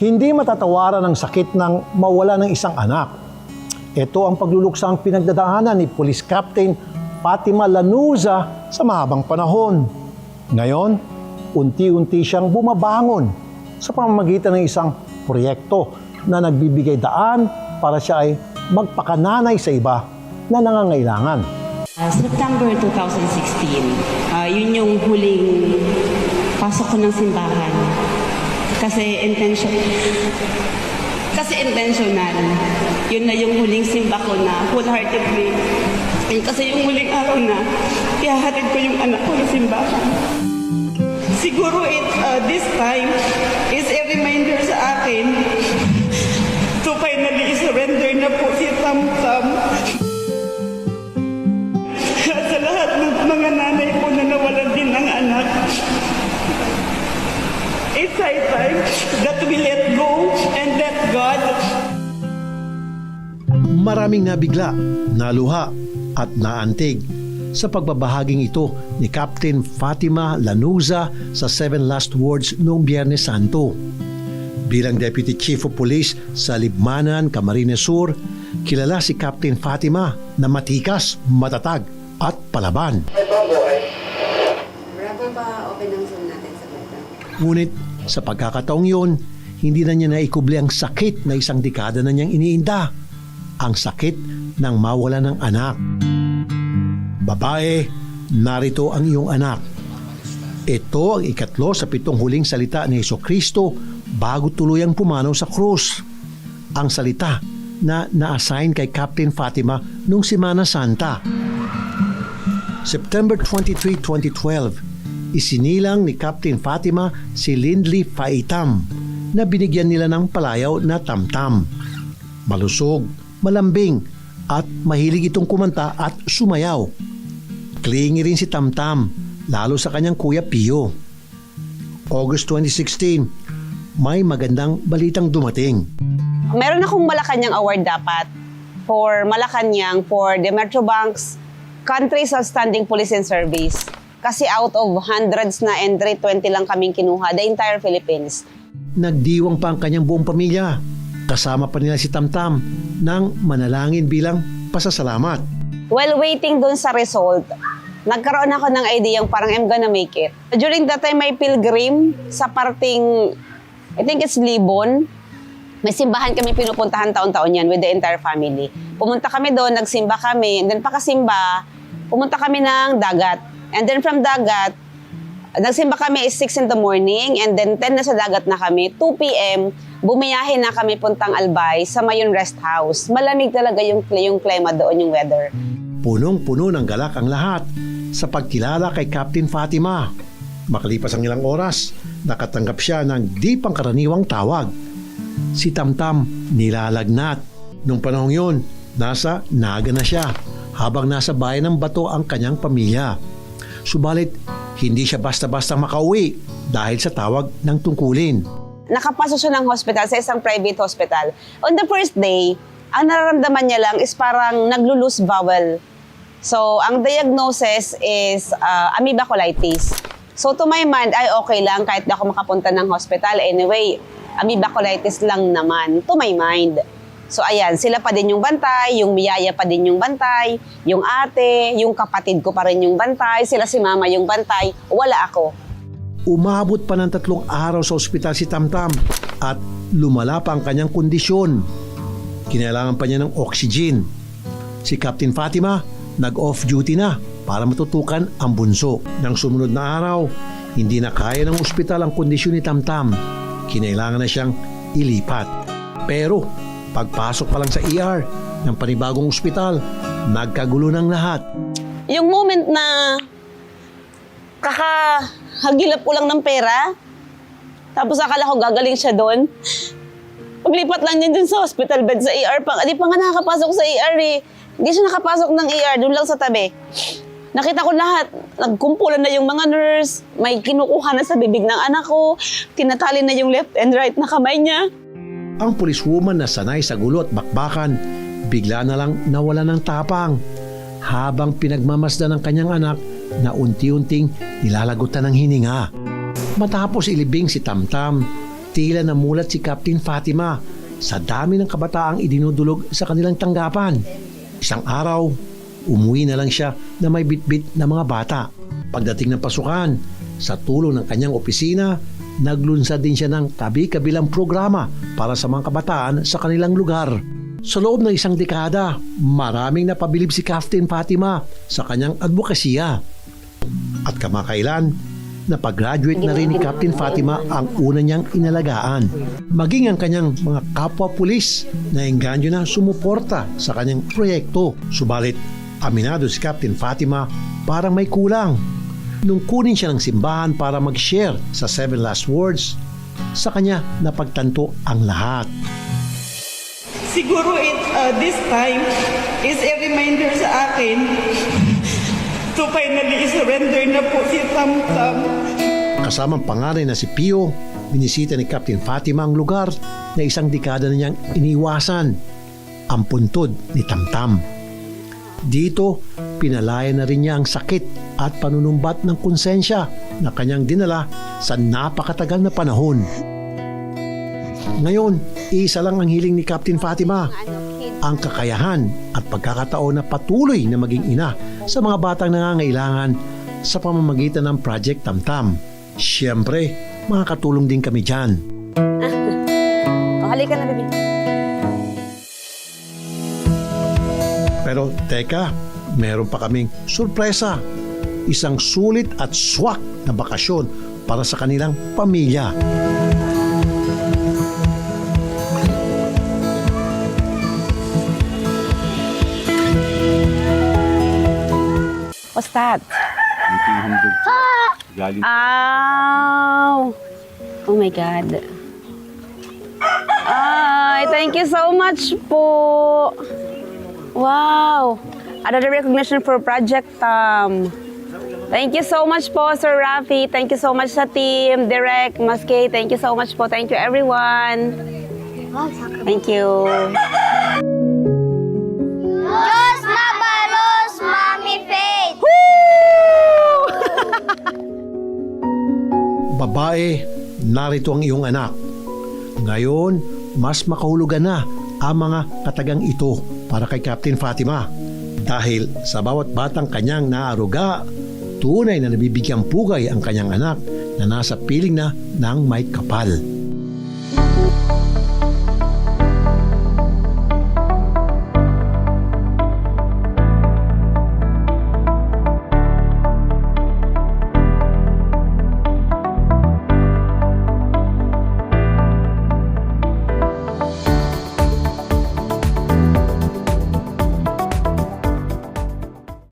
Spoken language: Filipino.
Hindi matatawaran ang sakit ng mawala ng isang anak. Ito ang pagluluksang pinagdadaanan ni Police Captain Fatima Lanuza sa mahabang panahon. Ngayon, unti-unti siyang bumabangon sa pamamagitan ng isang proyekto na nagbibigay daan para siya ay magpakananay sa iba na nangangailangan. September 2016, yun yung huling pasok ko ng simbahan. Kasi intentional. Yun na yung huling simba ko na wholeheartedly. And kasi yung huling araw na, ihahatid ko yung anak ko sa simbahan. Siguro this time is a reminder sa akin to finally surrender na po si Tam-Tam. Sa lahat ng mga nanay po na nawalan din ng anak. It's high time that we let go and let God. Maraming nabigla, naluha at naantig sa pagbabahaging ito ni Captain Fatima Lanuza sa 7 Last Wards noong Biyernes Santo. Bilang Deputy Chief of Police sa Libmanan, Camarines Sur, kilala si Captain Fatima na matikas, matatag at palaban. Bravo ba open ang Zoom natin sa meta? Ngunit sa pagkakataong yun, hindi na niya naikubli ang sakit na isang dekada na niyang iniinda. Ang sakit ng mawala ng anak. Babae, narito ang iyong anak. Ito ang ikatlo sa 7 huling salita ni Jesucristo bago tuluyang pumanaw sa krus. Ang salita na na-assign kay Captain Fatima noong Semana Santa. September 23, 2012, isinilang ni Captain Fatima si Lindley Faitam na binigyan nila ng palayaw na Tam-Tam. Malusog, malambing at mahilig itong kumanta at sumayaw. Clingy rin si Tam-Tam, lalo sa kanyang kuya Pio. August 2016, may magandang balitang dumating. Meron akong Malacanang Award dapat for Malacanang for the Metrobank's Country's Outstanding Police and Service. Kasi out of hundreds na entry, 20 lang kaming kinuha, the entire Philippines. Nagdiwang pa ang kanyang buong pamilya. Kasama pa nila si Tam-Tam nang manalangin bilang pasasalamat. While waiting dun sa result, nagkaroon ako ng idea yung parang I'm gonna make it. During that time, may pilgrim sa parting, I think it's Libon. May simbahan kami pinupuntahan taon-taon yan with the entire family. Pumunta kami doon, nagsimba kami, and then pakasimba, pumunta kami ng dagat. And then from dagat, nagsimba kami is 6 in the morning, and then 10 na sa dagat na kami. 2 p.m., bumiyahe na kami puntang Albay sa Mayon Rest House. Malamig talaga yung klima doon, yung weather. Punong-puno ng galak ang lahat sa pagkilala kay Captain Fatima. Makalipas ang ilang oras, nakatanggap siya ng di pangkaraniwang tawag. Si Tam-Tam nilalagnat. Nung panahong yun, nasa Naga na siya, habang nasa bayan ng Bato ang kanyang pamilya. Subalit, hindi siya basta-basta makauwi dahil sa tawag ng tungkulin. Nakapasok siya ng hospital sa isang private hospital. On the first day, ang nararamdaman niya lang is parang naglo-loose bowel. So, ang diagnosis is amoeba colitis. So, to my mind, ay okay lang kahit di ako makapunta ng hospital. Anyway, amoeba colitis lang naman, to my mind. So, ayan, sila pa din yung bantay, yung miyaya pa din yung bantay, yung ate, yung kapatid ko pa rin yung bantay, sila si mama yung bantay, wala ako. Umabot pa ng 3 araw sa ospital si Tam-Tam at lumala pa ang kanyang kondisyon. Kinailangan pa niya ng oxygen. Si Captain Fatima nag-off duty na para matutukan ang bunso. Nang sumunod na araw, hindi na kaya ng ospital ang kondisyon ni Tam-Tam. Kinailangan na siyang ilipat. Pero pagpasok pa lang sa ER ng panibagong ospital, nagkagulo ng lahat. Yung moment na kakahagilap ko lang ng pera, tapos akala ko gagaling siya doon. Paglipat lang niya dun sa hospital bed sa ER, di pa nga nakakapasok sa ER eh. Hindi siya nakapasok ng ER, doon lang sa tabi. Nakita ko lahat, nagkumpulan na yung mga nurse, may kinukuha na sa bibig ng anak ko, tinatali na yung left and right na kamay niya. Ang policewoman na sanay sa gulo at bakbakan, bigla na lang nawala ng tapang habang pinagmamasdan ng kanyang anak na unti-unting nilalagutan ng hininga. Matapos ilibing si Tam-Tam, Tila namulat si Captain Fatima sa dami ng kabataang idinudulog sa kanilang tanggapan. Isang araw, umuwi na lang siya na may bitbit na mga bata. Pagdating ng pasukan, sa tulong ng kanyang opisina, naglunsad din siya ng kabi-kabilang programa para sa mga kabataan sa kanilang lugar. Sa loob ng isang dekada, maraming napabilib si Captain Fatima sa kanyang advokasya. At kamakailan, napag-graduate na rin ni Captain Fatima ang una niyang inalagaan. Maging ang kanyang mga kapwa-pulis na engganyo na sumuporta sa kanyang proyekto. Subalit, aminado si Captain Fatima parang may kulang. Nung kunin siya ng simbahan para mag-share sa 7 last words, sa kanya napagtanto ang lahat. Siguro this time is a reminder sa akin to finally surrender na po si Tamtam. Kasamang panganay na si Pio, binisita ni Captain Fatima ang lugar na isang dekada na niyang iniwasan, ang puntod ni Tamtam. Dito, pinalaya na rin niya ang sakit at panunumbat ng konsensya na kanyang dinala sa napakatagal na panahon. Ngayon, isa lang ang hiling ni Captain Fatima, ang kakayahan at pagkakataon na patuloy na maging ina sa mga batang nangangailangan sa pamamagitan ng Project Tamtam. Siyempre, makakatulong din kami dyan. Halika na, baby. Pero teka, meron pa kaming sorpresa. Isang sulit at swak na bakasyon para sa kanilang pamilya. What's that? 1800 galing Ow! Oh my God. Ay, thank you so much po. Wow! Another recognition for Project Thank you so much po, Sir Rafi. Thank you so much sa team, Direk, Mas Kay. Thank you so much po. Thank you, everyone. Thank you. Diyos mabalos, Mami Faith! Babae, narito ang iyong anak. Ngayon, mas makahulugan na ang mga katagang ito para kay Captain Fatima. Dahil sa bawat batang kanyang naaruga, tunay na nabibigyang pugay ang kanyang anak na nasa piling na ng may kapal.